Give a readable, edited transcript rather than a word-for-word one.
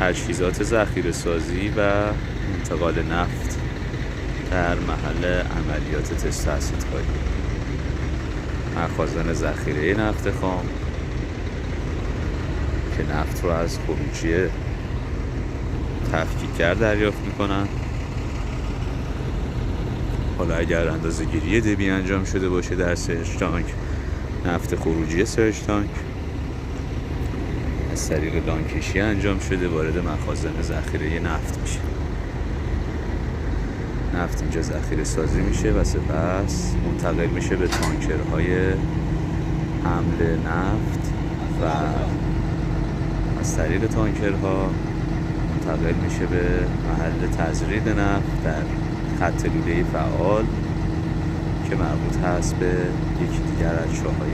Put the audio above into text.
تجهیزات ذخیره سازی و انتقال نفت در محل عملیات تست اسیدکاری، مخازن ذخیره نفت خام که نفت رو از خروجی تفکیکگر دریافت میکنن. حالا اگر اندازه گیری دبی انجام شده باشه در سرچ تانک، نفت خروجی سرچ تانک از طریق دانکشی انجام شده وارد مخازن ذخیره نفت میشه. نفت اینجا ذخیره سازی میشه و سپس منتقل میشه به تانکرهای حمل نفت و از طریق تانکرها منتقل میشه به محل تزریق نفت در خط لوله فعال که مربوط هست به یکی دیگر از چاهای